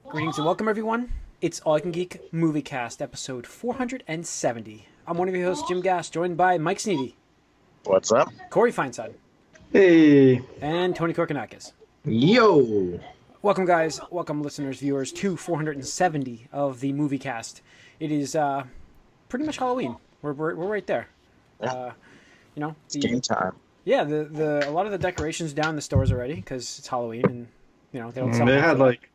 Greetings and welcome, everyone. It's All I Can Geek Moviecast, episode 470. I'm one of your hosts, Jim Gass, joined by Mike Sneedy, What's up? Corey Feinsod, Hey. and Tony Korkanakis. Yo! Welcome, guys. Welcome, listeners, viewers, to 470 of the Moviecast. It is pretty much Halloween. We're right there. Yeah. It's The, game time. yeah, the a lot of the decorations down in the stores already because it's Halloween, and they don't sell. They them had for- like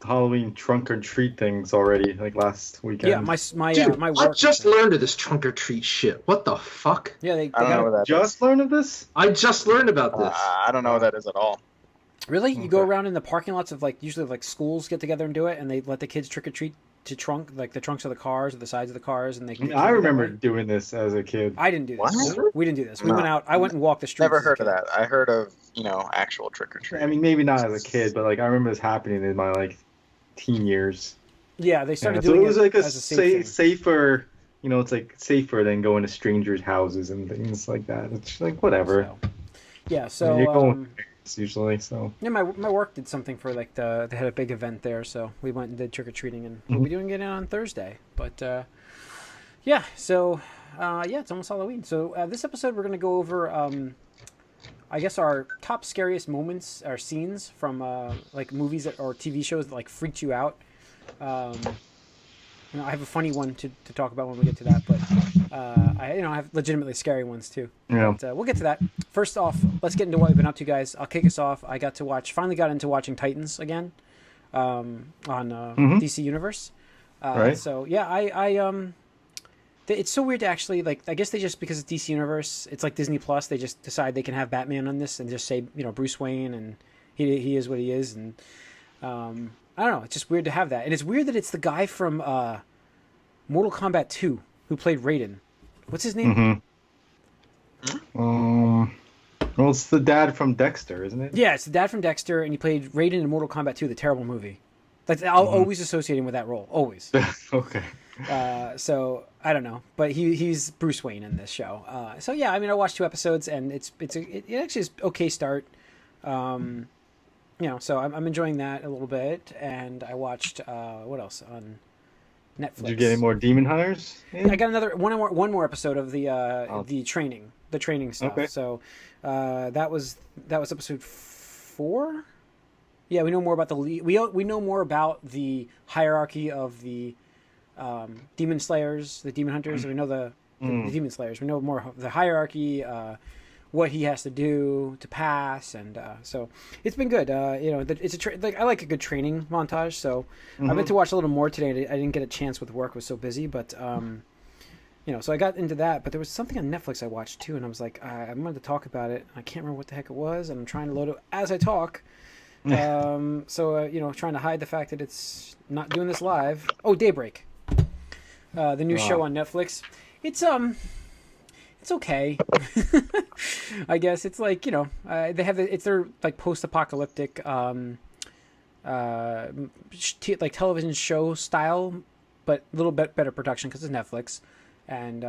Halloween trunk or treat things already, like last weekend. yeah, my Dude, my I work. just learned of this trunk or treat shit. What the fuck? Yeah, they I don't got know it. what that Just learned of this? I just learned about this. I don't know what that is at all. Really? You go Okay. around in the parking lots of usually schools get together and do it, and they let the kids trick or treat to the trunks of the cars or the sides of the cars, and they. I Can mean, I remember doing this as a kid. I didn't do this. What? We didn't do this. We No. went out. I went and walked the streets. Never as a heard of kid. that. I heard of, actual trick or treat. I mean, maybe not as a kid, but like I remember this happening in my teen years. Yeah, they started Yeah, so doing it was like a, as a safe thing. safer, it's like safer than going to strangers' houses and things like that. It's like whatever. So, yeah. I mean, So you're going with parents usually, so. yeah, my work did something for they had a big event there, so we went and did trick or treating, and we'll be doing it on Thursday. But yeah, so yeah, it's almost Halloween. So this episode we're gonna go over I guess our top scariest moments or scenes from like movies or TV shows that freaked you out. I have a funny one to talk about when we get to that, but I have legitimately scary ones too. Yeah. But, we'll get to that. First off, let's get into what we've been up to, guys. I'll kick us off. I finally got into watching Titans again on DC Universe. Right. So yeah, it's so weird to actually I guess they just, because it's DC Universe, it's like Disney Plus. They just decide they can have Batman on this and just say Bruce Wayne, and he is what he is, and I don't know. It's just weird to have that, and it's weird that it's the guy from Mortal Kombat 2 who played Raiden. What's his name? Well, it's the dad from Dexter, isn't it? Yeah, it's the dad from Dexter, and he played Raiden in Mortal Kombat 2, the terrible movie. I'll always associate him with that role, always. Okay. So I don't know, but he's Bruce Wayne in this show. So yeah, I mean, I watched 2 episodes, and it actually is okay start. So I'm enjoying that a little bit, and I watched what else on Netflix? Did you get any more Demon Hunters? I got another one more episode of the training stuff. Okay. So that was episode 4. Yeah, we know more about we know more about the hierarchy of the demon slayers, the demon hunters. We know the demon slayers. We know more of the hierarchy, what he has to do to pass, and so it's been good. It's I like a good training montage. So I meant to watch a little more today. I didn't get a chance with work; I was so busy. But so I got into that. But there was something on Netflix I watched too, and I was like, I wanted to talk about it. I can't remember what the heck it was, and I'm trying to load it as I talk. Trying to hide the fact that it's not doing this live. Oh, Daybreak, the new show on Netflix. It's okay. I guess it's they have it's their post-apocalyptic television show style, but a little bit better production because it's Netflix, and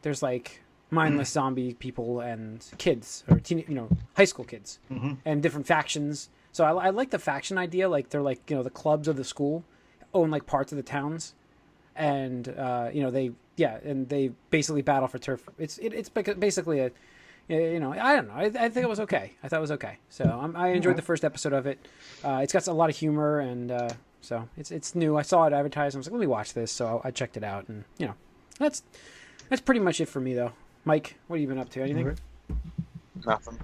there's mindless zombie people and kids or high school kids and different factions. So I like the faction idea. They're the clubs of the school own parts of the towns, and they basically battle for turf. It's basically a I don't know. I think it was okay. I thought it was okay. So I enjoyed the first episode of it. It's got a lot of humor, and so it's new. I saw it advertised. And I was like, let me watch this. So I checked it out, and that's pretty much it for me though. Mike, what have you been up to? Anything? Nothing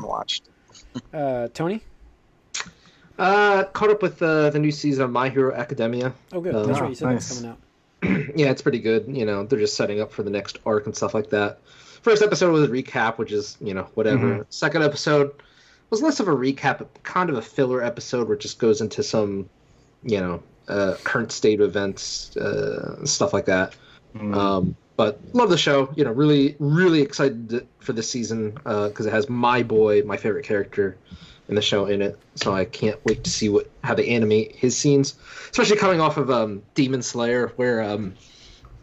watched. Tony? Caught up with the new season of My Hero Academia. Oh, good. That's right. You said nice. that's coming out. Yeah, it's pretty good. They're just setting up for the next arc and stuff like that. First episode was a recap, which is, whatever. Second episode was less of a recap, but kind of a filler episode where it just goes into some, current state of events, stuff like that. But love the show. Really, really excited for this season because it has my favorite character in the show in it. So I can't wait to see how they animate his scenes, especially coming off of Demon Slayer, where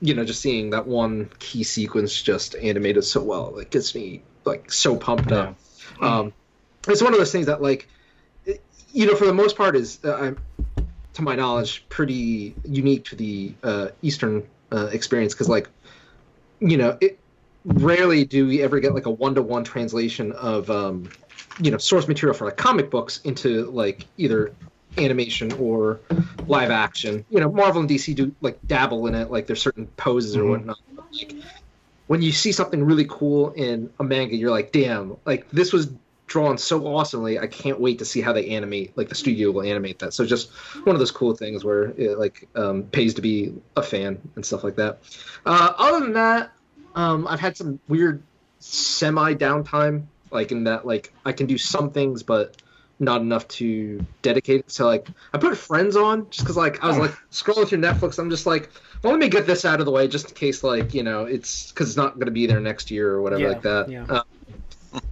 just seeing that one key sequence just animated so well, it gets me so pumped up. It's one of those things that for the most part is to my knowledge, pretty unique to the Eastern experience, because like, it rarely do we ever get like a one-to-one translation of source material for like comic books into like either animation or live action. Marvel and DC do like dabble in it, like there's certain poses or whatnot. But, like, when you see something really cool in a manga, you're like, damn, like this was drawn so awesomely. I can't wait to see how they animate, like the studio will animate that. So just one of those cool things where it like pays to be a fan and stuff like that. Other than that, I've had some weird semi downtime, like in that like I can do some things, but not enough to dedicate it. So like I put Friends on just because like I was like scrolling through Netflix. I'm just like, well, let me get this out of the way just in case like it's because it's not going to be there next year or whatever like that. Yeah.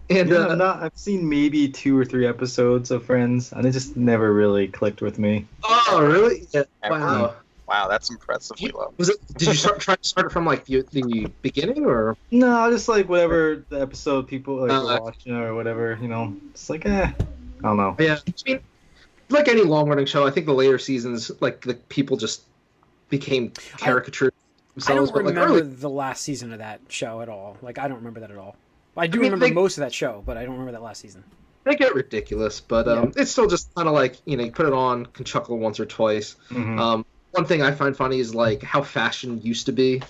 I've seen maybe 2 or 3 episodes of Friends, and it just never really clicked with me. Oh, really? Yeah. Wow. Wow, that's impressively low. Did you try to start it from like the beginning or? No, just like whatever the episode people like were watching or whatever. It's like I don't know. Yeah, I mean, like any long-running show, I think the later seasons, like the people just became caricatured themselves. I don't but remember like the last season of that show at all. Like I don't remember that at all. I remember most of that show, but I don't remember that last season. They get ridiculous, but it's still just kind of like you put it on, can chuckle once or twice. Mm-hmm. One thing I find funny is like how fashion used to be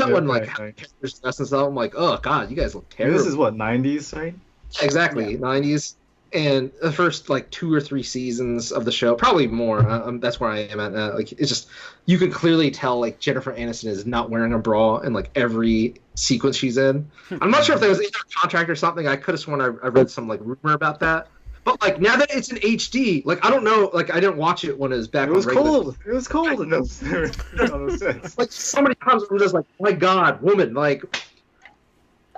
when characters dress and stuff. I'm like, oh god, you guys look terrible. This is what 90s, right? Exactly, 90s. And the first like 2 or 3 seasons of the show, probably more. That's where I am at now. Like it's just you can clearly tell like Jennifer Aniston is not wearing a bra in like every sequence she's in. I'm not sure if that was in her contract or something. I could have sworn I read some like rumor about that. But like now that it's in HD, like I don't know, like I didn't watch it when it was back. It was on regular. cold. It was cold in those sets. Like so many times I'm just like, my God, woman, like.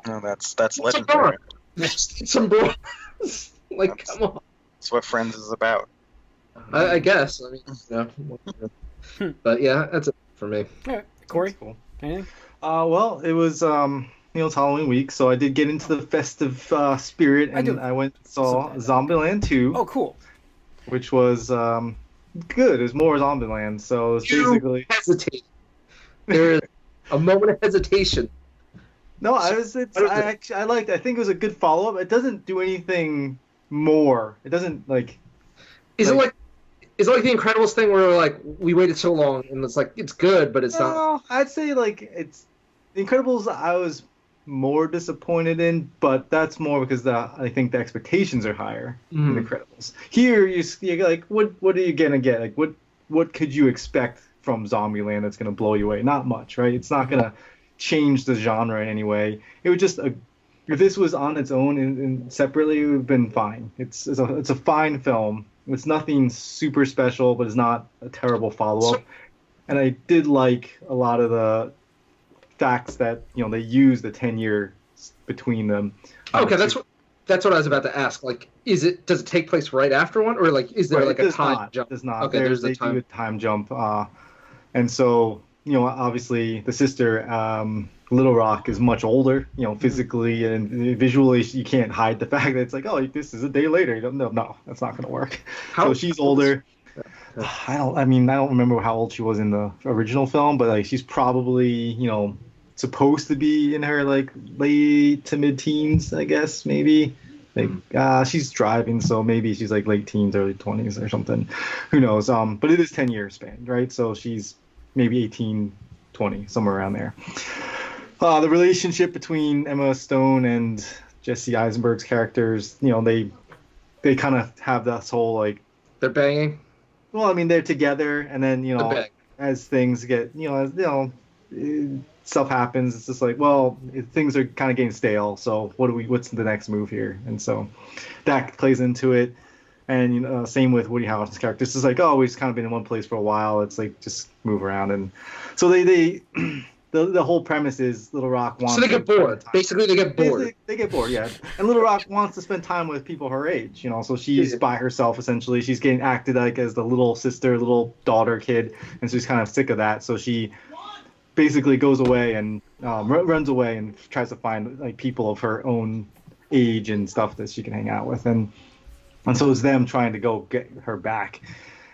No, that's legendary. Some bras. Like, come on. That's what Friends is about. I guess. I mean, but yeah, that's it for me. All right, Corey. Cool. Anything? Well, it was it's Halloween week, so I did get into the festive spirit, and I went and saw Zombieland 2. Oh, cool. Which was good. It was more Zombieland, so it's basically hesitate. There is a moment of hesitation. No, I liked. I think it was a good follow up. It doesn't do anything more. It doesn't like. Is it like the Incredibles thing where like we waited so long and it's like it's good, but it's not? No, I'd say like it's the Incredibles. I was more disappointed in, but that's more because I think the expectations are higher in the Incredibles. Here, you're like, what are you gonna get? Like, what could you expect from Zombieland that's gonna blow you away? Not much, right? It's not gonna change the genre in any way. It would just if this was on its own and separately, it would have been fine. It's a fine film. It's nothing super special, but it's not a terrible follow-up. And I did like a lot of the facts that they use the 10-year between them. Okay, that's what I was about to ask. Like, does it take place right after one, or like is there like a time jump? It does not. Okay, they do a time jump, and so obviously the sister Little Rock is much older, physically and visually. You can't hide the fact that it's like, oh, this is a day later. No, that's not going to work. So she's older. I don't remember how old she was in the original film, but like she's probably, supposed to be in her like late to mid-teens, I guess, maybe. Like she's driving, so maybe she's like late teens, early 20s or something. Who knows? But it is 10-year span, right? So she's maybe 18, 20, somewhere around there. The relationship between Emma Stone and Jesse Eisenberg's characters, they kind of have this whole like they're banging. Well, I mean, they're together, and then as things get, stuff happens. It's just like, well, things are kind of getting stale. So what's the next move here? And so that plays into it. And same with Woody Harrelson's character. It's just like, oh, we've kind of been in one place for a while. It's like just move around, and so they the whole premise is Little Rock wants. So they get bored. Basically, they get bored. They get bored, yeah. And Little Rock wants to spend time with people her age, So she's by herself essentially. She's getting acted like as the little sister, little daughter kid, and she's kind of sick of that. So she basically goes away and runs away and tries to find like people of her own age and stuff that she can hang out with, and so it's them trying to go get her back.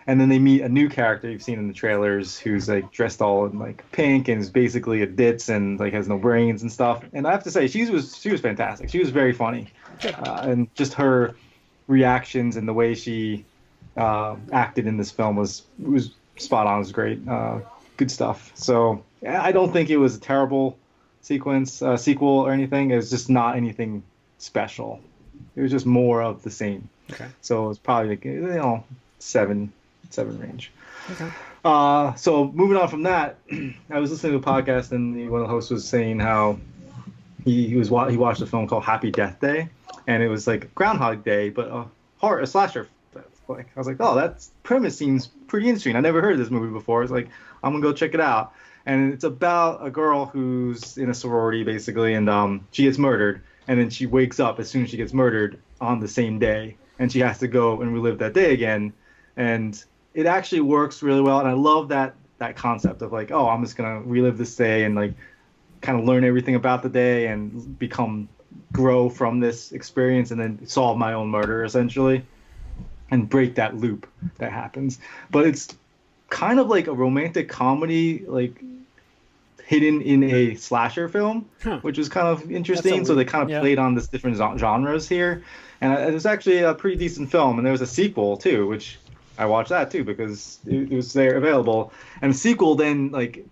And then they meet a new character you've seen in the trailers who's like dressed all in like pink and is basically a ditz and like has no brains and stuff. And I have to say, she was fantastic. She was very funny, and just her reactions and the way she acted in this film was spot on. It was great, good stuff. So I don't think it was a terrible sequel or anything. It was just not anything special. It was just more of the same. Okay. So it was probably like, 7 range. Okay. So moving on from that, I was listening to a podcast and one of the hosts was saying how he watched a film called Happy Death Day, and it was like Groundhog Day, but a slasher. Like I was like, oh, that premise seems pretty interesting. I never heard of this movie before. It's like, I'm gonna go check it out. And it's about a girl who's in a sorority basically, and she gets murdered, and then she wakes up as soon as she gets murdered on the same day, and she has to go and relive that day again. And it actually works really well, and I love that concept of like, oh, I'm just gonna relive this day and like kind of learn everything about the day and grow from this experience, and then solve my own murder essentially, and break that loop that happens. But it's kind of like a romantic comedy, like hidden in a slasher film, which was kind of interesting. So they kind of played on this different genres here, and it was actually a pretty decent film. And there was a sequel too, which I watched that too because it was there available. And the sequel then like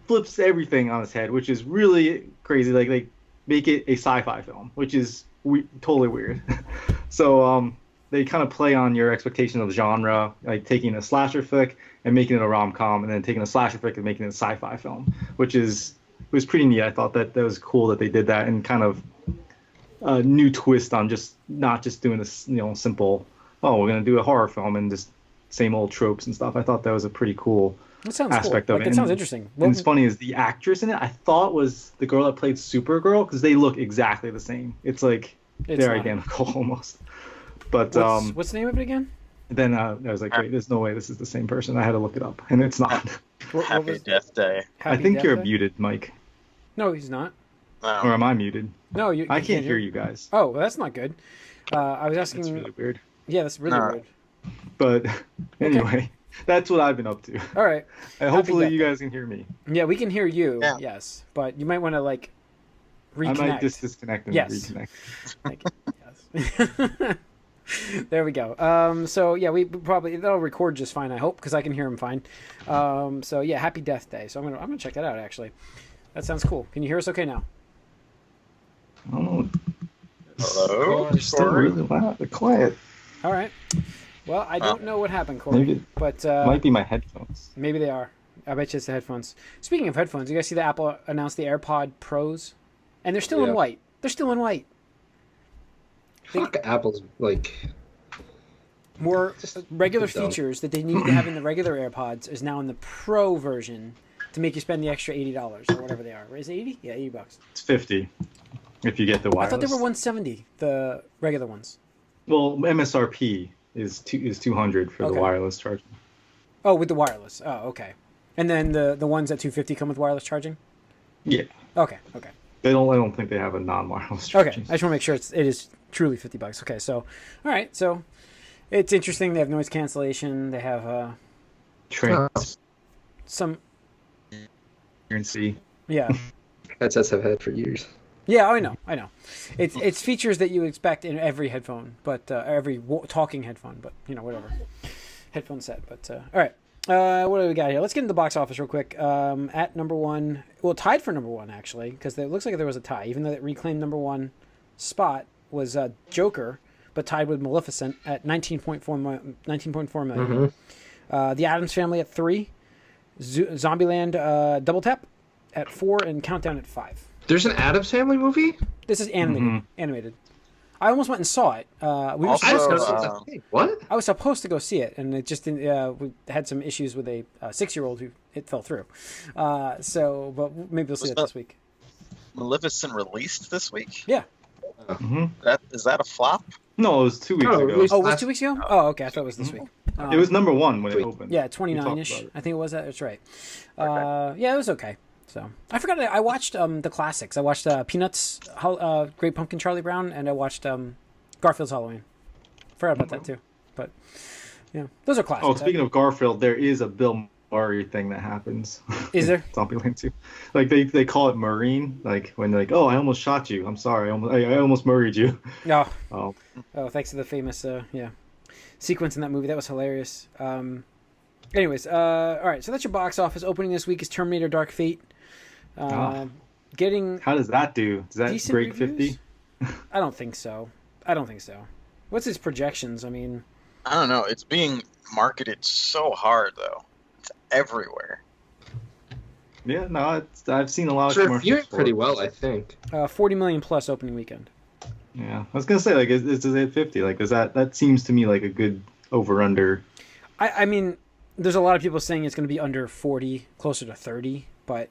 flips everything on its head, which is really crazy. Like they make it a sci-fi film, which is totally weird. So they kind of play on your expectation of genre, like taking a slasher flick and making it a rom-com, and then taking a slasher flick and making it a sci-fi film, which was pretty neat. I thought that was cool that they did that, and kind of a new twist on not just doing this, simple, oh, we're gonna do a horror film and just same old tropes and stuff. I thought that was a pretty cool aspect of it. It sounds interesting. And it's funny is the actress in it, I thought was the girl that played Supergirl, because they look exactly the same. It's like they're identical almost. But what's the name of it again? Then I was like, wait, there's no way this is the same person. I had to look it up, and it's not. Happy Death Day. I think you're muted, Mike. No, he's not. Or am I muted? No, I can't hear you guys. Oh, well, that's not good. I was asking. That's really weird. Yeah, that's really weird. But anyway, that's what I've been up to. All right. Hopefully you guys can hear me. Yeah, we can hear you. Yeah. Yes, but you might want to like reconnect. I might just disconnect and reconnect. Thank you. Yes. There we go. So yeah, that'll record just fine, I hope, because I can hear him fine. So yeah, Happy Death Day. So I'm gonna check that out actually. That sounds cool. Can you hear us okay now? Oh. Hello. Still really loud, quiet. All right. Well, I don't know what happened, Corey, but might be my headphones. Maybe they are. I bet you it's the headphones. Speaking of headphones, you guys see that Apple announced the AirPod Pros, and they're still in white. They're still in white. Fuck Apple's like more regular features that they need to have in the regular AirPods is now in the Pro version to make you spend the extra $80 or whatever they are. Is it 80? Yeah, $80. It's 50 if you get the wireless. I thought they were 170, the regular ones. Well, MSRP is 200 for the wireless charging. Oh, with the wireless. Oh, okay. And then the ones at 250 come with wireless charging? Yeah. Okay. I don't think they have a non-wireless charging. Okay, I just want to make sure it is truly $50. Okay, so all right, so it's interesting. They have noise cancellation. They have some transparency. Yeah. Headsets have had for years. Yeah, I know. It's features that you would expect in every headphone, but every talking headphone, but whatever headphone set. But all right, what do we got here? Let's get into the box office real quick. At number one, well, tied for number one actually, because it looks like there was a tie, even though it reclaimed number one spot was Joker, but tied with Maleficent at 19.4 million. Mm-hmm. The Addams Family at 3, Zombieland Double Tap at 4, and Countdown at 5. There's an Addams Family movie? This is animated. Mm-hmm. Animated. I almost went and saw it. We were what? I was supposed to go see it, and it just didn't. We had some issues with a 6-year-old who it fell through. But maybe we'll see it this week. Maleficent released this week? Yeah. Mm-hmm. Is that a flop? No, it was 2 weeks ago. Oh, it was 2 weeks ago? Oh, okay. I thought it was this week. It was number one when it opened. Yeah, 29-ish. I think it was that. That's right. Yeah, it was okay. So I forgot. I watched the classics. I watched Peanuts, Great Pumpkin, Charlie Brown, and I watched Garfield's Halloween. Forgot about that too. But Yeah, those are classics. Oh, speaking of Garfield, there is a Bill Murray thing that happens. Is there? Zombieland 2. Like they call it Marine, like when they're like, "Oh, I almost shot you. I'm sorry. I almost murrayed you." No. Oh. Oh, thanks to the famous sequence in that movie. That was hilarious. Anyways, all right. So that's your box office. Opening this week is Terminator: Dark Fate. Getting How does that do? Does that decent break reviews? 50? I don't think so. What's his projections? I mean, I don't know. It's being marketed so hard, though. It's everywhere. Yeah, no, I've seen a lot of It's commercials. reviewing for pretty it. well, I think. 40 million plus opening weekend. Yeah, I was gonna say, like, is it 50? Like, does that seems to me like a good over/under? I mean, there's a lot of people saying it's going to be under 40, closer to 30, but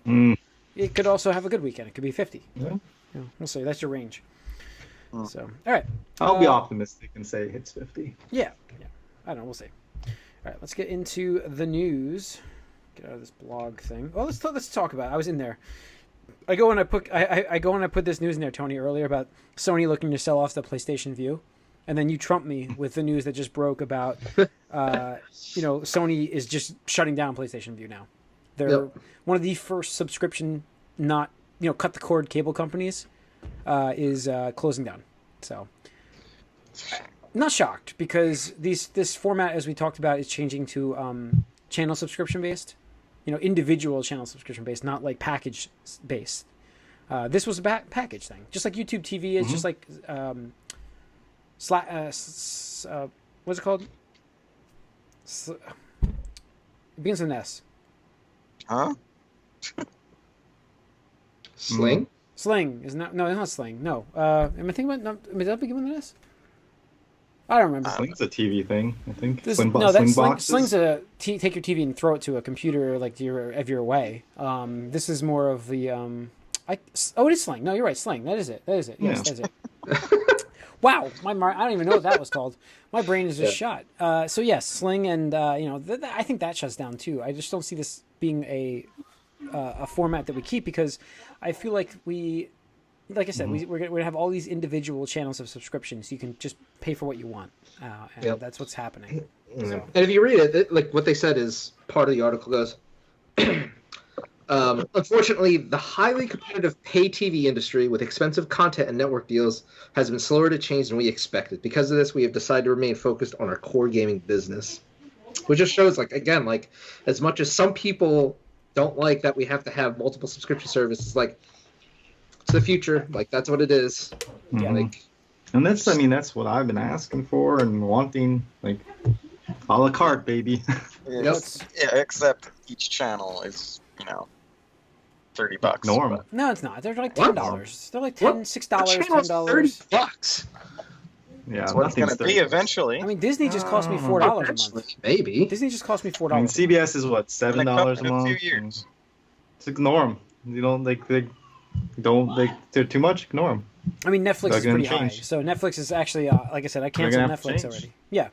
it could also have a good weekend. It could be 50. Yeah. We'll see. That's your range. So, all right. I'll be optimistic and say it's 50. Yeah. I don't know. We'll see. All right. Let's get into the news. Get out of this blog thing. Oh, let's talk about it. I was in there. I go and I put this news in there, Tony, earlier about Sony looking to sell off the PlayStation Vue, and then you trumped me with the news that just broke about, Sony is just shutting down PlayStation Vue now. They're one of the first subscription, not cut the cord cable companies, is closing down. So, not shocked because this format, as we talked about, is changing to channel subscription based. Individual channel subscription based, not like package based. This was a package thing, just like YouTube TV is, just like what's it called? It begins with an S. Huh? Sling? Sling is not. No, it's not Sling. No. Am I thinking about? No, does that begin with an S? I don't remember. Sling's a TV thing, I think. Sling boxes? Sling's a take your TV and throw it to a computer like if you're away. This is more of the it is Sling. No, you're right. Sling. That is it. Yes, Yeah. that is it. Wow, I don't even know what that was called. My brain is just shot. So yes, Sling, and I think that shuts down too. I just don't see this being a format that we keep because I feel like like I said, we're going to have all these individual channels of subscriptions. You can just pay for what you want, and that's what's happening. So. And if you read it, like what they said is part of the article goes. Unfortunately, the highly competitive pay TV industry with expensive content and network deals has been slower to change than we expected. Because of this, we have decided to remain focused on our core gaming business, which just shows, like as much as some people don't like that we have to have multiple subscription services, like it's the future. Like that's what it is. Yeah. And that's what I've been asking for and wanting, like a la carte, baby. Yeah, except each channel is, $30. Norm. But No, it's not. They're like $10. They're like $6, $10. $30. Yeah, that's what it's going to be $30. eventually. I mean, Disney just cost me $4 a month. Maybe. Disney just cost me $4. I mean, CBS is what, $7 In a a month? few years. Just ignore them. You don't they're too much. Ignore them. I mean, Netflix They're is gonna pretty high. change. So Netflix is actually, like I said, I canceled have to Netflix change. already. Yeah.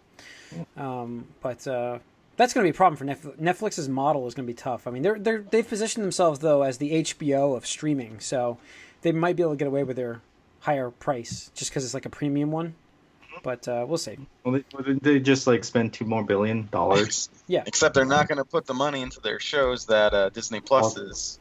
But that's going to be a problem for Netflix. Netflix's model is going to be tough. I mean, they've positioned themselves though as the HBO of streaming, so they might be able to get away with their higher price just because it's like a premium one. But we'll see. Well, they just spend $2 billion more. Yeah. Except they're not going to put the money into their shows that Disney Plus is.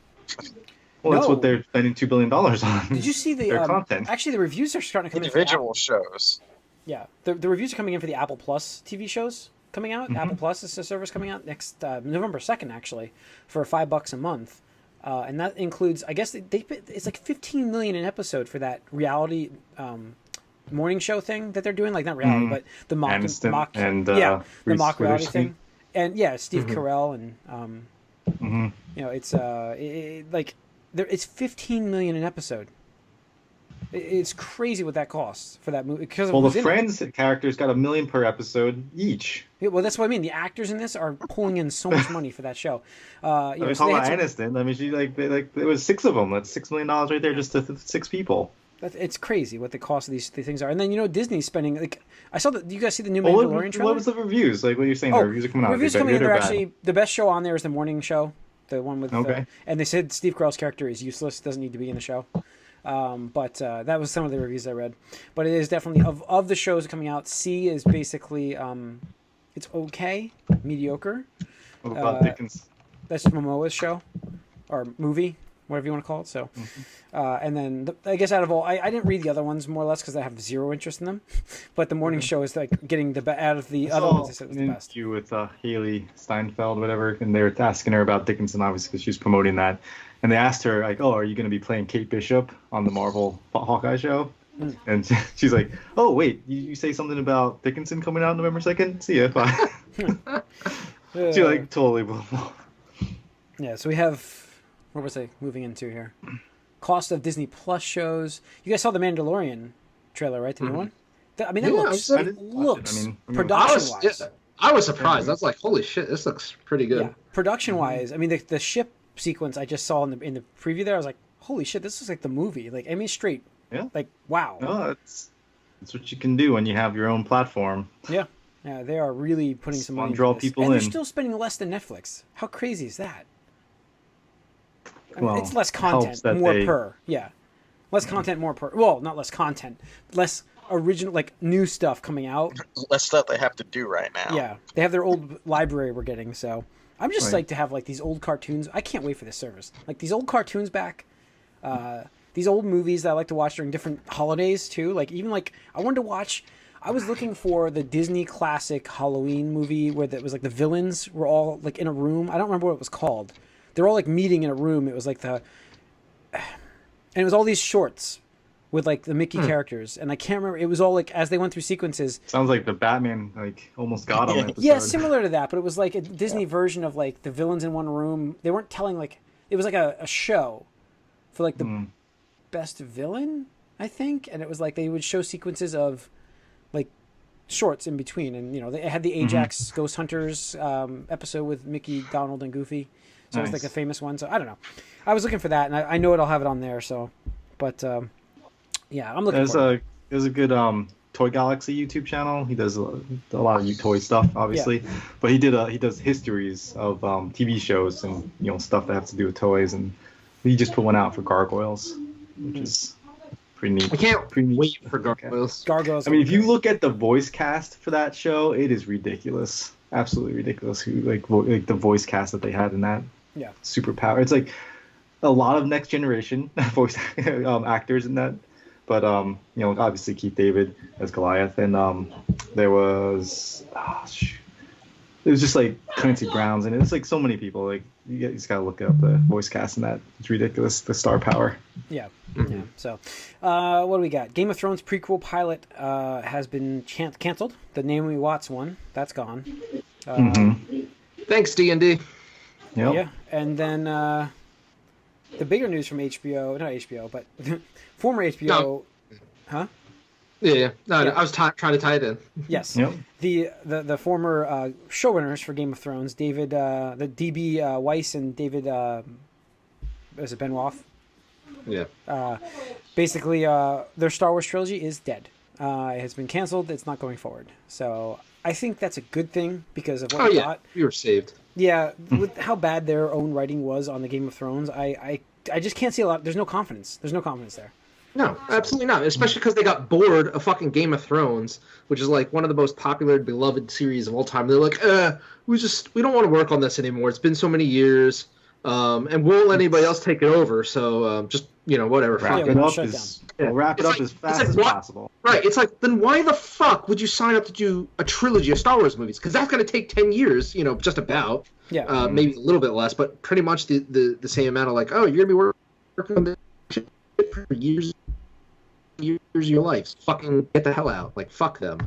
Well, that's No. what they're spending $2 billion on. Did you see their content? Actually, the reviews are starting to come Individual shows. Yeah, the reviews are coming in for the Apple Plus TV shows coming out. Apple Plus is a service coming out next November 2nd, actually, for $5 a month, and that includes, I guess it's like $15 million an episode for that reality morning show thing that they're doing. Like not reality, but the mock and the Reese mock reality Witherspoon. thing, and Steve Carell and it's it's $15 million an episode. It's crazy what that costs for that movie. Because Well, the Friends characters got $1 million per episode each. Yeah, well, that's what I mean. The actors in this are pulling in so much money for that show. Talking about Aniston. I mean, there was 6 of them. That's $6 million right there just to 6 people. It's crazy what the cost of these things are. And then Disney's spending I saw that. You guys see the new Mandalorian trailer? What was the reviews? Like what you're saying? The reviews are coming out. Reviews coming in. They're actually the best show on there is the morning show, the one with. Okay. And they said Steve Carell's character is useless. Doesn't need to be in the show. But that was some of the reviews I read. But it is definitely of the shows coming out. C is basically It's okay, mediocre. What about Dickens? That's Momoa's show or movie, whatever you want to call it. So, and then I guess out of all, I didn't read the other ones more or less because I have zero interest in them. But the morning show is like getting out of the other ones. I said was the best. Interview with Haley Steinfeld, whatever, and they were asking her about Dickinson, obviously, because she was promoting that. And they asked her, like, "Oh, are you going to be playing Kate Bishop on the Marvel Hawkeye show?" And she's like, "Oh, wait, you say something about Dickinson coming out November 2nd? See ya, bye." She like totally blew them off. Yeah, so we have, what was I moving into here? Cost of Disney Plus shows. You guys saw the Mandalorian trailer, right? The new one? I mean, that looks production-wise. I was surprised. I was like, holy shit, this looks pretty good. Yeah, production-wise. I mean, the ship sequence I just saw in the preview there, I was like, holy shit, this is like the movie. Like, I mean, straight. Yeah. Like, wow. No, that's what you can do when you have your own platform. Yeah. Yeah, they are really putting some money draw into this. people and they're in. still spending less than Netflix. How crazy is that? I mean, Well, it's less helps content, that more they- per. Yeah. Less content, more per. Well, not less content. Less original, like, new stuff coming out. Less stuff they have to do right now. Yeah. They have their old library we're getting, so. I'm just Right. psyched to have, like, these old cartoons. I can't wait for this service. Like, these old cartoons back. These old movies that I like to watch during different holidays, too. Like, even, like, I wanted to watch... I was looking for the Disney classic Halloween movie where it was like the villains were all like in a room. I don't remember what it was called. They're all like meeting in a room. It was like and it was all these shorts with like the Mickey characters. And I can't remember. It was all like as they went through sequences. Sounds like the Batman like almost got on episode. Yeah, similar to that, but it was like a Disney version of like the villains in one room. They weren't telling like it was like a show for like the best villain, I think. And it was like they would show sequences of like shorts in between, and you know they had the Ajax Ghost Hunters episode with Mickey, Donald, and Goofy, so it was like a famous one. So I don't know, I was looking for that, and I know I'll have it on there. So, but yeah, I'm looking for it. There's a good Toy Galaxy YouTube channel. He does a lot of toy stuff, obviously, but he does histories of TV shows and stuff that has to do with toys, and he just put one out for Gargoyles, which is pretty neat. I can't pretty neat. wait for Gargoyles. Gargoyles. I mean, if you look at the voice cast for that show, it is ridiculous, absolutely ridiculous. Who like the voice cast that they had in that? Yeah. Superpower. It's like a lot of next generation voice actors in that. But obviously Keith David as Goliath, and there was it was just like Clancy Brown's, and it's like so many people. Like you just gotta look up the voice cast in that. It's ridiculous, the star power. Yeah. Yeah. So, what do we got? Game of Thrones prequel pilot has been canceled. The Naomi Watts one, that's gone. Thanks, D&D. Yep. Yeah, and then the bigger news from HBO, not HBO, but former HBO. No. Huh? Yeah. No, I was trying to tie it in. Yes. Yep. The former showrunners for Game of Thrones, David, the DB Weiss and David, is it Benoit? Yeah. Basically, their Star Wars trilogy is dead. It has been canceled. It's not going forward. So I think that's a good thing because of what we got. You were saved. Yeah, with how bad their own writing was on the Game of Thrones, I just can't see a lot. There's no confidence. There's no confidence there. No, absolutely not. Especially because they got bored of fucking Game of Thrones, which is like one of the most popular, beloved series of all time. They're like, we don't want to work on this anymore. It's been so many years, and we won't let anybody else take it over. So just whatever. Wrap it up as fast as possible. Right. It's like, then why the fuck would you sign up to do a trilogy of Star Wars movies? Because that's going to take 10 years, just about. Yeah. Maybe a little bit less, but pretty much the same amount of like, oh, you're going to be working on this shit for years of your life. Fucking get the hell out. Like, fuck them.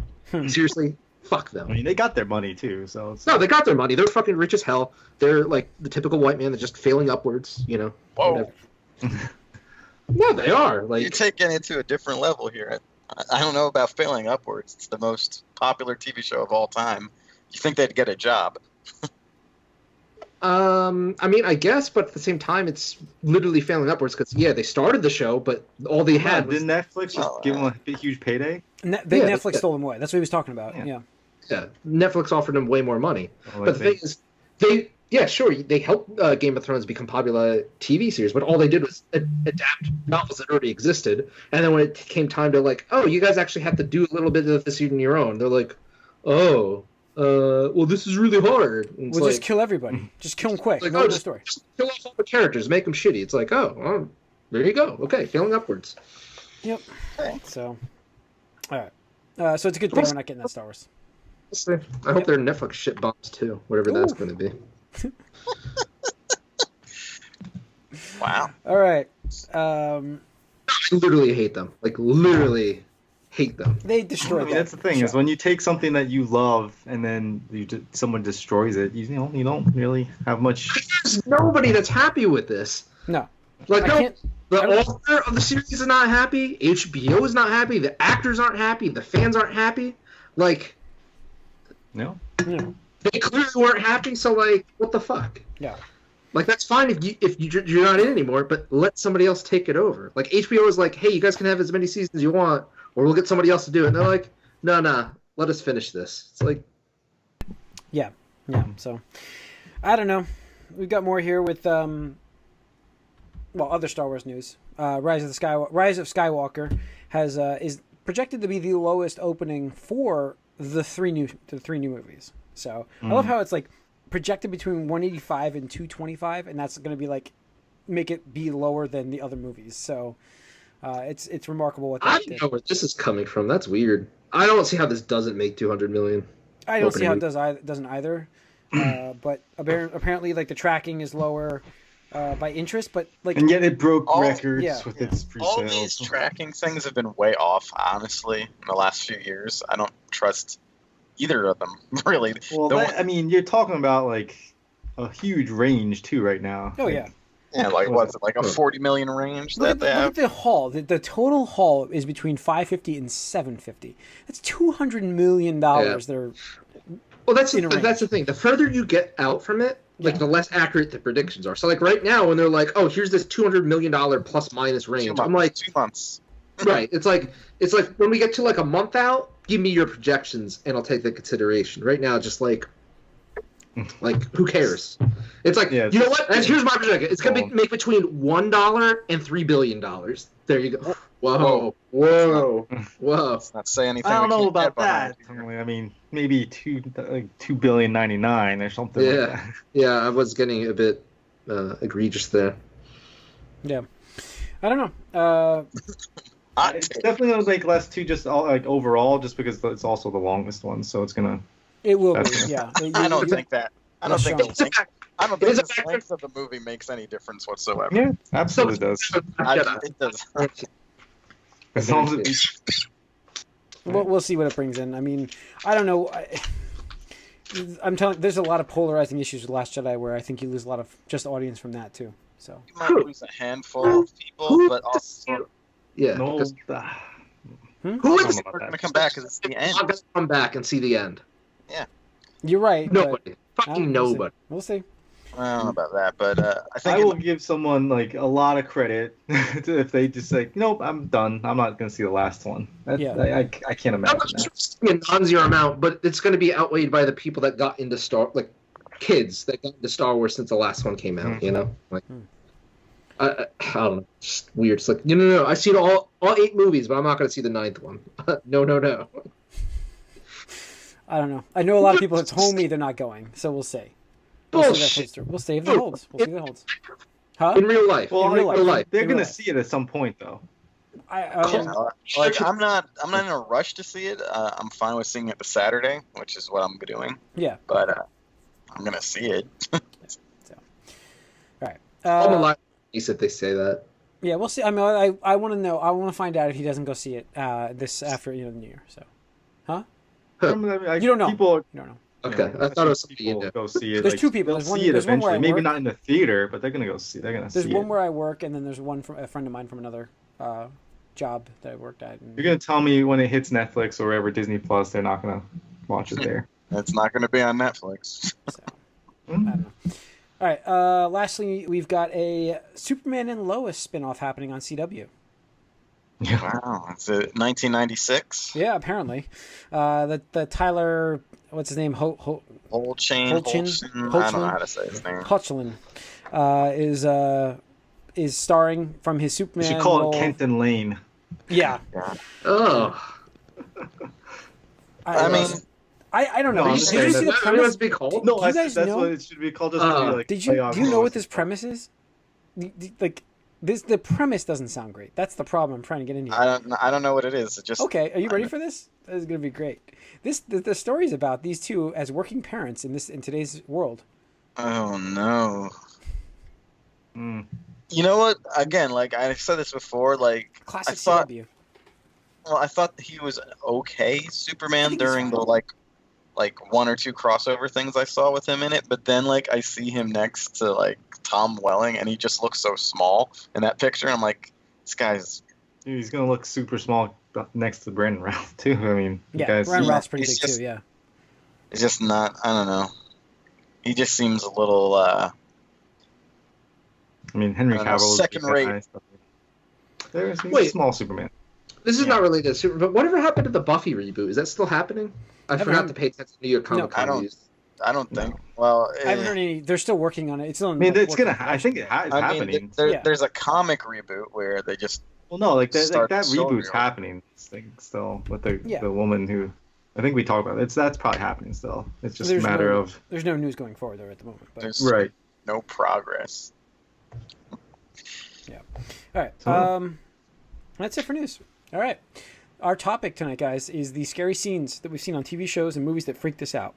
Seriously, fuck them. I mean, they got their money too, so it's... No, they got their money. They're fucking rich as hell. They're like the typical white man that's just failing upwards, Whoa. Whatever. No, they are. Like, You're taking it to a different level here. I don't know about failing upwards. It's the most popular TV show of all time. You think they'd get a job? I mean, I guess, but at the same time, it's literally failing upwards because they started the show, but all they had was... Didn't Netflix just give them a big, huge payday? Netflix stole them away. That's what he was talking about. Yeah. Netflix offered them way more money. But the thing is, they helped Game of Thrones become popular TV series, but all they did was adapt novels that already existed. And then when it came time to like, oh, you guys actually have to do a little bit of this on your own, they're like, oh, well, this is really hard. And it's We'll like, just kill everybody. Just kill them quick. like, No oh, more just, story. just kill off all the characters, make them shitty. It's like, oh, well, there you go. Okay, feeling upwards. Yep. Okay. So, all right. So it's a good thing we're not getting that Star Wars. I hope their Netflix shit bombs too, whatever that's going to be. Wow. All right. I literally hate them. Like, literally hate them. They destroyed I mean, that that's the thing show. is when you take something that you love and then someone destroys it, you know, you don't really have much. There's nobody that's happy with this. No. Like, I no, can't. the I don't- author of the series is not happy. HBO is not happy. The actors aren't happy. The fans aren't happy. Like, No. No. they clearly weren't happy. So, like, what the fuck? Yeah. Like, that's fine if you're not in anymore, but let somebody else take it over. Like, HBO is like, hey, you guys can have as many seasons as you want, or we'll get somebody else to do it. And they're like, no, let us finish this. It's like, Yeah. So, I don't know. We've got more here with other Star Wars news. Rise of Skywalker is projected to be the lowest opening for the three new movies. So I love how it's like projected between 185 and 225, and that's going to be like make it be lower than the other movies. So it's remarkable what I they don't did. know where this is coming from. That's weird. I don't see how this doesn't make 200 million. I don't see how it opening. doesn't either. But apparently, like the tracking is lower by interest, but like And yet it broke All- records yeah. with its All pre-sales. these tracking things have been way off, honestly, in the last few years. I don't trust either of them, really. Well, The I mean, you're talking about like a huge range too right now. oh Like, yeah. Yeah, like what's it, like a 40 million range Look that at, they look have? at the haul. The total haul is between 550 and 750. That's $200 million. They're Well, that's in a range. the thing. The further you get out from it, like Yeah. the less accurate the predictions are. So, like right now, when they're like, "Oh, here's this $200 million plus minus range," I'm like, 2 months. right? It's like when we get to like a month out, give me your projections and I'll take that consideration. Right now, just like who cares? It's like, Yeah, you know what? Here's my projection. It's gonna Well- make between $1 and $3 billion. There you go. Whoa. Let's not say anything. I don't we know can't about get behind that. here. I mean, maybe 2,000,000,099 or something like Yeah. that. Yeah, I was getting a bit egregious there. yeah. I don't know. Hot It's take. definitely gonna make less too, just all, like overall, just because it's also the longest one, so it's gonna. It will be. That's- Yeah. I don't think that. I don't That's think shown. the length, I don't It think is a the factor. length of the movie makes any difference whatsoever. Yeah, absolutely does. It does. As long as it. We'll see what it brings in. I mean, I don't know. I'm telling. There's a lot of polarizing issues with Last Jedi where I think you lose a lot of just audience from that too. So You might lose a handful of people, but also Yeah. No, because who who I don't is know about we're going to that. come back because it's the end. not going to come back and see the end? you're right. but Nobody. I Fucking don't know. nobody. We'll see. I don't know about that, but I think I will give someone like a lot of credit if they just like, nope, I'm done. I'm not gonna see the last one. Yeah. I can't I'm imagine not that. sure it's a non-zero amount, but it's going to be outweighed by the people that got into kids that got into Star Wars since the last one came out. You know, like I don't know, it's just weird. It's like no. I've seen all 8 movies, but I'm not going to see the 9th one. No. I don't know. I know a lot of people have told me they're not going, so we'll see. We'll see if that Bullshit. holds through. We'll see if it holds. We'll see if it holds. Huh? In real life. Well, In real like, life. they're In real gonna life. see it at some point, though. like I'm not in a rush to see it. I'm fine with seeing it the Saturday, which is what I'm doing. yeah. But I'm gonna see it. All right. I'm a lot if they say that. Yeah, we'll see. I mean, I want to know. I want to find out if he doesn't go see it this after the New Year. So, I mean, You don't know. People, you don't know. Okay, I thought it was something you people knew. go see it. There's like, 2 people. They'll There's one- see it there's one where eventually. I Maybe work. not in the theater, but they're gonna go see. They're gonna There's see one it. where I work, and then there's one from a friend of mine from another job that I worked at. And, You're gonna tell me when it hits Netflix or wherever Disney Plus, they're not gonna watch it there. It's not gonna be on Netflix. so, I don't know. All right. Lastly, we've got a Superman and Lois spinoff happening on CW. Wow, it's 1996. Yeah, apparently. The Tyler, what's his name? Holchin. Holchin? I don't know how to say his name. Hutchlin is starring from his You Superman. should call role. it Kenton Lane. Yeah. Yeah. Oh, I mean, I don't know. No, I'm Did just you saying see the that- What premise? does it be called? No, Do you that's, guys that's know- what it should be called. Just to be like. Did you playoff do you know what roles. this premise is? Like this, the premise doesn't sound great. That's the problem I'm trying to get in here. I don't know what it is. It just Okay, are you ready for this? This is gonna be great. The story is about these two as working parents in today's world. Oh no. Mm. You know what? Again, like I said this before, like Classic I thought. CW. Well, I thought he was an okay I Superman think he's during the fine. like one or two crossover things I saw with him in it, but then like I see him next to like Tom Welling, and he just looks so small in that picture. I'm like, this guy's Dude, he's gonna look super small next to Brandon Routh too. I mean, you Yeah, guys. Ryan yeah, Routh's pretty he's big just- too. Yeah. it's just not. I don't know. He just seems a little. I mean, Henry I don't know, Cavill. is second that rate. guy, so- There's he's a Wait. small Superman. This is Yeah. not related to Super, but whatever happened to the Buffy reboot? Is that still happening? I Haven't forgot heard- to pay attention to New York Comic Con I don't- news. I don't think. Well, I haven't heard any. They're still working on it. It's still. I mean, it's gonna. I think it's I mean, happening. Yeah. there's a comic reboot where they just. Well, no, like Start that so reboot's real. happening. Like, still with the Yeah. the woman who. I think we talked about it. That's probably happening still. It's just a There's matter no- of There's no news going forward there at the moment. But There's right. no progress. all right. So- That's it for news. All right. Our topic tonight, guys, is the scary scenes that we've seen on TV shows and movies that freaked us out.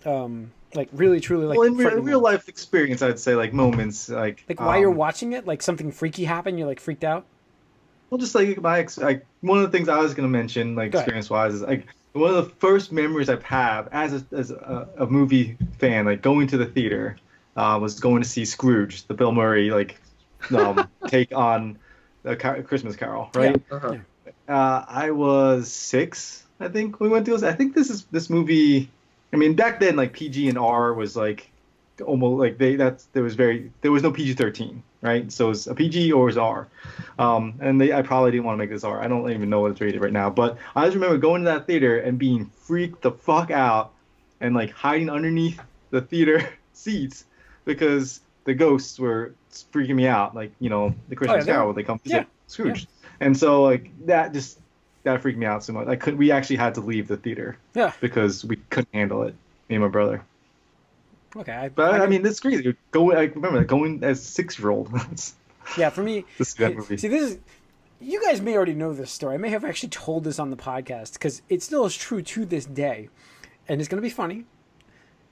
Like really, truly, like Well, in frightening real moments. life experience, I'd say like moments like While you're watching it, like something freaky happened, you're like freaked out. Well, just like like one of the things I was gonna mention, like Go ahead. experience wise, is like one of the first memories I've had as a movie fan, like going to the theater, was going to see Scrooge, the Bill Murray take on the Christmas Carol, right? Uh-huh. I was 6, I think. We went to. I think this movie. I mean, back then, like PG and R was like almost like there was no PG-13, right? So it was a PG or it was R. And I probably didn't want to make this R. I don't even know what it's rated right now. But I just remember going to that theater and being freaked the fuck out and like hiding underneath the theater seats because the ghosts were freaking me out. Like, you know, the Christmas Carol when they come visit Scrooge. And so like that freaked me out so much. We actually had to leave the theater. Yeah. Because we couldn't handle it, me and my brother. Okay. But I mean, that's crazy. I remember going as a 6-year-old. yeah, for me, This is that movie. see, this is. You guys may already know this story. I may have actually told this on the podcast because it still is true to this day, and it's going to be funny.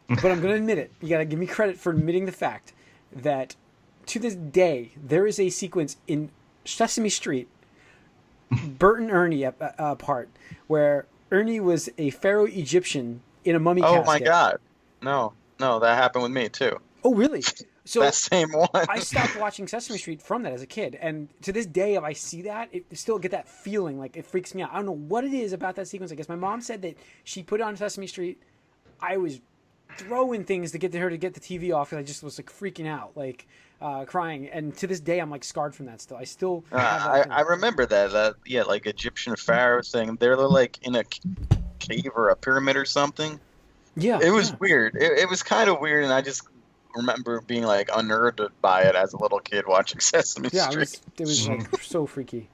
But I'm going to admit it. You got to give me credit for admitting the fact that to this day there is a sequence in Sesame Street, Bert and Ernie part, where Ernie was a pharaoh Egyptian in a mummy Oh casket. my God! No, that happened with me too. Oh really? So That same one. I stopped watching Sesame Street from that as a kid, and to this day, if I see that, it still get that feeling like it freaks me out. I don't know what it is about that sequence. I guess my mom said that she put it on Sesame Street. I was throwing things to get her to get the TV off because I just was like freaking out, like crying. And to this day, I'm like scarred from that. Still, I still. Have that I remember that like Egyptian pharaoh thing. They're like in a cave or a pyramid or something. Yeah, It was yeah. weird. It was kind of weird, and I just remember being like unnerved by it as a little kid watching Sesame Yeah, Street. it was like so freaky.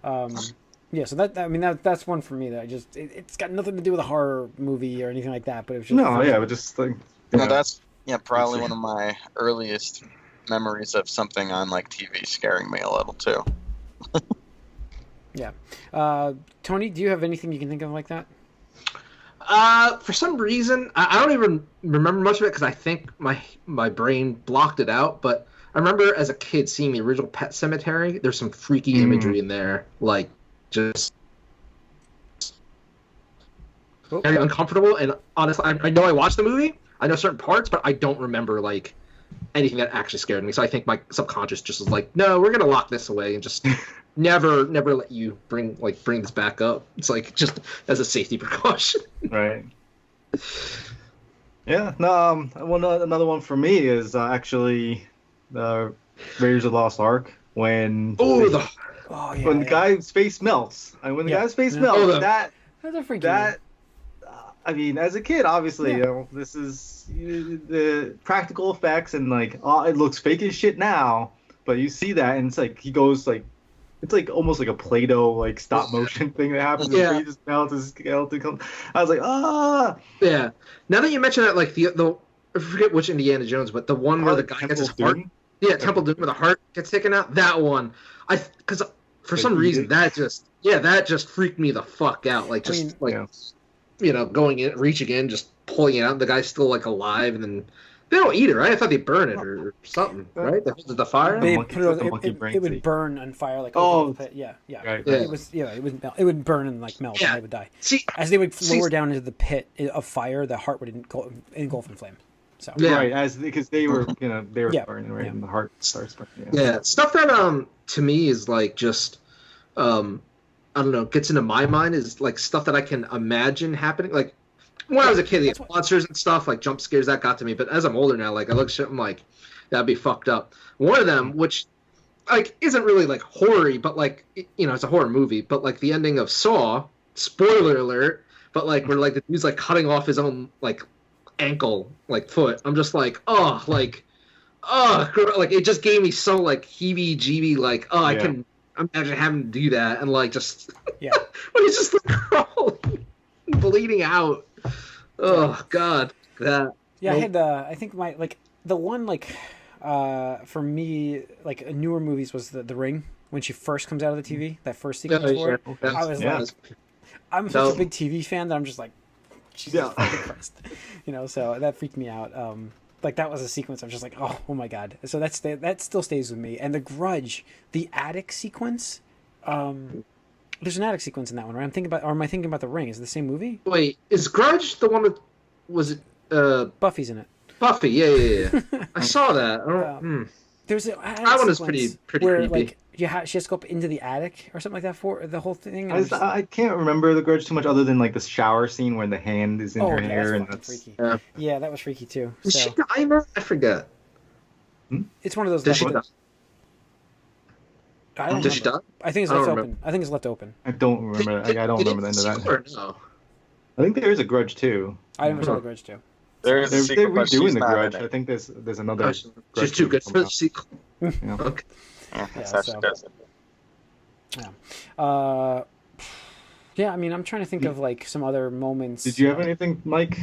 Yeah, so that's one for me that I just it's got nothing to do with a horror movie or anything like that, but it was just No, yeah, but just like. No, that's probably one of my earliest memories of something on like TV scaring me a little too. yeah. Tony, do you have anything you can think of like that? For some reason, I don't even remember much of it because I think my brain blocked it out. But I remember as a kid seeing the original Pet Cemetery. There's some freaky imagery in there, like just very uncomfortable. And honestly, I know I watched the movie. I know certain parts, but I don't remember like anything that actually scared me. So I think my subconscious just was like, no, we're gonna lock this away and just never let you bring this back up. It's like just as a safety precaution. Right. Yeah. No. Another one for me is actually the Raiders of the Lost Ark when Oh yeah. when the guy's face melts. And when the Yeah. guy's face Yeah. melts, Oh, that That's a freaky. that. I mean, as a kid, obviously, Yeah. you know, this is the practical effects and like, it looks fake as shit now. But you see that, and it's like he goes like it's like almost like a Play-Doh like stop motion thing that happens. Yeah. He just melts his skeleton comes. I was like, ah. Yeah. Now that you mention that, like the I forget which Indiana Jones, but the one where the guy gets his heart. Doom? Yeah, Temple Doom, where the heart gets taken out. That one, because for Like some reason eating? that just freaked me the fuck out. Like just going in, reaching in, just pulling it out. And the guy's still like alive, and then they don't eat it, right? I thought they burn it or something, right? They hold it to the fire. They monkey- put it, the monkey brain it would thing. burn on fire like Oh. over the pit. Yeah. Right. Yeah. It would burn and like melt Yeah. and they would die. See, As they would lower down into the pit of fire, the heart would engulf in flame. So Yeah. Right, because they were Yeah. burning, right, Yeah. and the heart starts burning. yeah, stuff that to me is like just I don't know, gets into my mind is like stuff that I can imagine happening. Like when I was a kid, the That's what- monsters and stuff, like jump scares, that got to me. But as I'm older now, like I look at shit, I'm like, that'd be fucked up. One of them, which like isn't really like horror-y, but like it's a horror movie. But like the ending of Saw, spoiler alert, but like where like the dude's like cutting off his own like ankle, like foot. I'm just like, like it just gave me so like heebie-jeebie, like I Yeah. can imagine having to do that and like just Yeah. when he's just like crawling, bleeding out. Oh God, that. Yeah, Nope. I had I think my like the one like for me like newer movies was the Ring when she first comes out of the TV, that first sequence for it. I was like, I'm such a big TV fan that I'm just like, Jesus fucking Christ, so that freaked me out. Like that was a sequence I'm just like, oh my God. So that still stays with me. And The Grudge, the attic sequence, there's an attic sequence in that one, right? Am I thinking about The Ring? Is it the same movie? Wait, is Grudge the one that was it? Buffy's in it. Buffy, yeah. I saw that. I don't, There's That one is pretty where, creepy. Like, she has to go up into the attic or something like that for the whole thing. I can't remember The Grudge too much other than like the shower scene where the hand is in her hair, and fucking that's freaky. Yeah, that was freaky too. Did So she die in that? I forget. it's one of those. Did she die? I don't Did she die? remember. I think it's I don't left remember. open. I think it's left open. I don't remember. I don't remember the end of that. Or no? I think there is a Grudge too. I never saw The Grudge too. There's a They're sequel, but she's redoing The not in Grudge. it. I think there's another. Oh, she's Grudge too movie good for coming the out. sequel. Yeah. Okay. Yeah, that's Yeah, how she so- does it. Yeah, I mean, I'm trying to think of like some other moments. Did you have anything, Mike?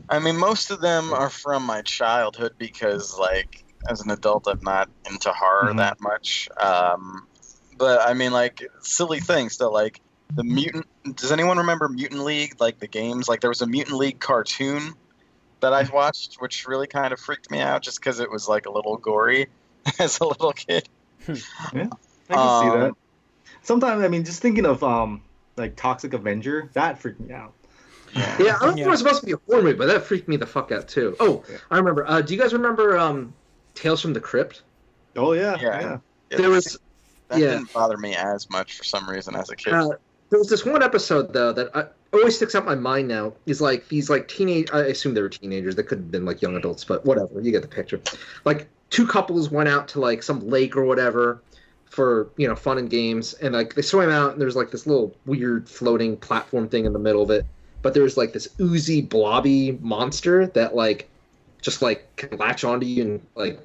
I mean, most of them are from my childhood because, like, as an adult, I'm not into horror Mhm. that much. But I mean, like, silly things that, like, the Mutant. Does anyone remember Mutant League? Like the games? Like, there was a Mutant League cartoon that I watched, which really kind of freaked me out, just because it was like a little gory as a little kid. Yeah, I can see that. Sometimes, I mean, just thinking of like Toxic Avenger, that freaked me out. Yeah, I don't think it was supposed to be a horror movie, but that freaked me the fuck out too. Oh, Yeah. I remember. Do you guys remember Tales from the Crypt? Oh yeah, Yeah. There was That yeah. didn't bother me as much for some reason as a kid. There was this one episode though that always sticks out in my mind now. Is like these like teenage. I assume they were teenagers. They could have been like young adults, but whatever. You get the picture. Like two couples went out to like some lake or whatever for fun and games, and like they swam out, and there's like this little weird floating platform thing in the middle of it. But there's like this oozy, blobby monster that like just like can latch onto you and like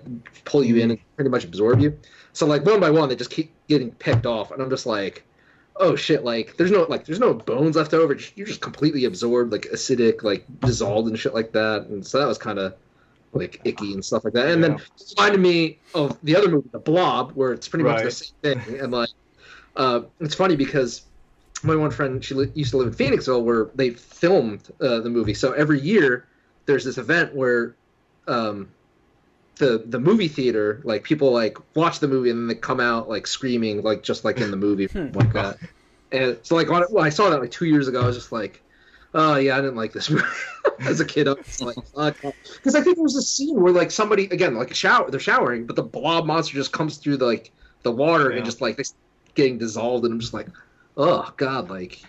pull you in and pretty much absorb you. So like one by one, they just keep getting picked off, and I'm just like, oh shit! Like there's no bones left over. You're just completely absorbed, like acidic, like dissolved and shit like that. And so that was kind of like icky and stuff like that. And then it reminded me of the other movie, The Blob, where it's pretty much the same thing. And like, it's funny because my one friend, she used to live in Phoenixville, where they filmed the movie. So every year there's this event where the movie theater, like people like watch the movie and then they come out like screaming, like just like in the movie, like that. And so like when I saw that like 2 years ago, I was just like, oh yeah, I didn't like this movie as a kid. I was like, fuck, because I think there was a scene where like somebody again like they're showering, but the blob monster just comes through the water and just like they getting dissolved, and I'm just like, oh god, like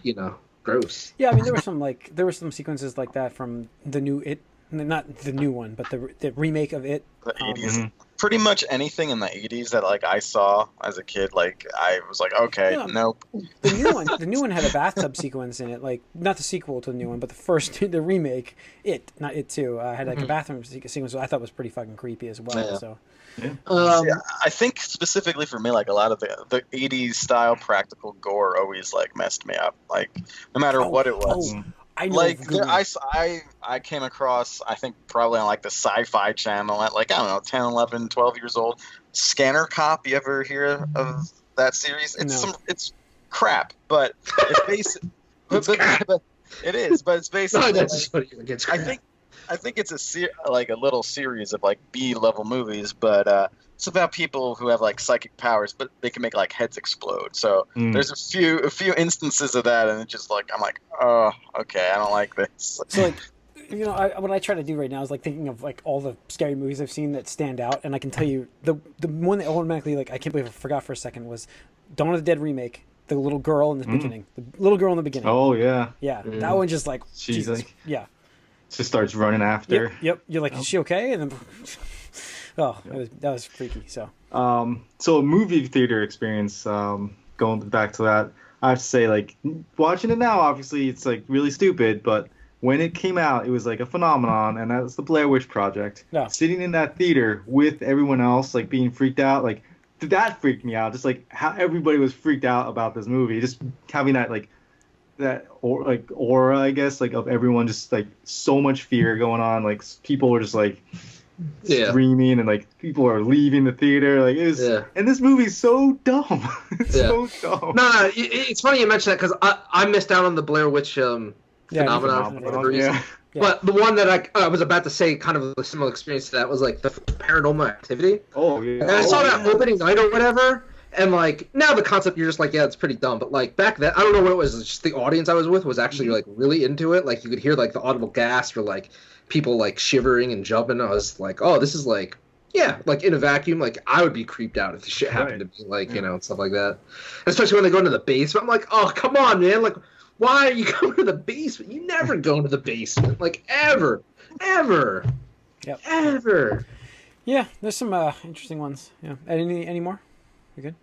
gross. Yeah, I mean, there were some sequences like that from the new It, not the new one, but the remake of It. The 80s. pretty much anything in the 80s that like I saw as a kid, like I was like, okay, Yeah. nope. The new one had a bathtub sequence in it, like not the sequel to the new one, but the remake, not It 2, had like a bathroom sequence, which I thought was pretty fucking creepy as well. Yeah. So Yeah, I think specifically for me, like a lot of the 80s style practical gore always like messed me up. Like no matter what it was. I know. Like I came across, I think probably on like the Sci-Fi Channel at like, I don't know, 10, 11, 12 years old. Scanner Cop, you ever hear of that series? It's crap, but it's based but it is, but it's basically I think it's a little series of like B-level movies, but it's about people who have like psychic powers, but they can make like heads explode. So there's a few instances of that, and it's just like I'm like, oh, okay, I don't like this. So like, what I try to do right now is like thinking of like all the scary movies I've seen that stand out, and I can tell you the one that automatically like I can't believe I forgot for a second was Dawn of the Dead remake. The little girl in the beginning. The little girl in the beginning. Oh yeah. Yeah, that one just like she's Jesus. like Just starts running after. Yep. You're like, is she okay? And then, that was freaky. So. So a movie theater experience. Going back to that, I have to say, like, watching it now, obviously it's like really stupid, but when it came out, it was like a phenomenon, and that was the Blair Witch Project. Yeah. Sitting in that theater with everyone else, like being freaked out, like that freaked me out. Just like how everybody was freaked out about this movie, just having that aura, I guess, like of everyone, just like so much fear going on. Like people were just like screaming, and like people are leaving the theater. Like it was, and this movie's so dumb. It's so dumb. No, it's funny you mention that because I missed out on the Blair Witch phenomenon for whatever reason. Yeah. But the one that I was about to say, kind of a similar experience to that, was like the Paranormal Activity. Oh yeah. And I saw that opening night or whatever. And, like, now the concept, you're just like, yeah, it's pretty dumb. But, like, back then, I don't know what it was. Just the audience I was with was actually, like, really into it. Like, you could hear, like, the audible gasp or, like, people, like, shivering and jumping. I was like, oh, this is, like, like, in a vacuum. Like, I would be creeped out if this shit happened to me. Like, and stuff like that. Especially when they go into the basement. I'm like, oh, come on, man. Like, why are you going to the basement? You never go into the basement. Like, ever. Ever. Yep. Ever. Yeah, there's some interesting ones. Yeah. Any more? We good?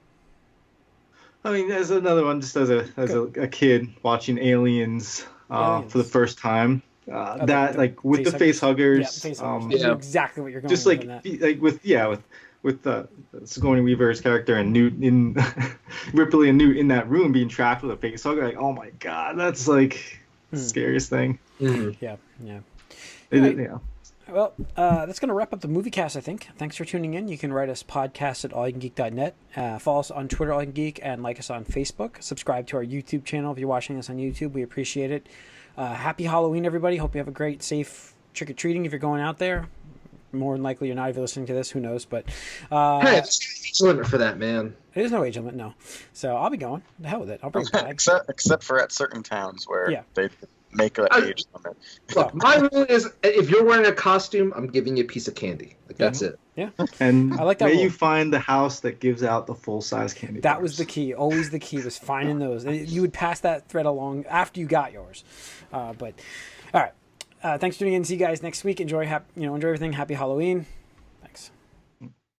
I mean, as another one, just as a kid watching Aliens for the first time, that like with the face huggers, exactly what you're going. Just like with Sigourney Weaver's character and Newt in Ripley and Newt in that room being trapped with a face hugger. Like, oh my god, that's like the scariest thing. Yeah. Well, that's going to wrap up the Moviecast, I think. Thanks for tuning in. You can write us podcast at allycangeek.net. Follow us on Twitter, AllYouCanGeek, and like us on Facebook. Subscribe to our YouTube channel if you're watching us on YouTube. We appreciate it. Happy Halloween, everybody. Hope you have a great, safe trick-or-treating if you're going out there. More than likely you're not if you're listening to this. Who knows? But hey, there's no age limit for that, man. There's no age limit, no. So I'll be going. The hell with it. I'll bring it back. Except for at certain towns where they make an age limit. Look, my rule is if you're wearing a costume, I'm giving you a piece of candy. Like that's it. Yeah. And I like that may rule. You find the house that gives out the full-size candy That bars. was the key. Always the key was finding those. You would pass that thread along after you got yours. But all right. Thanks for tuning in. See you guys next week. Enjoy everything. Happy Halloween.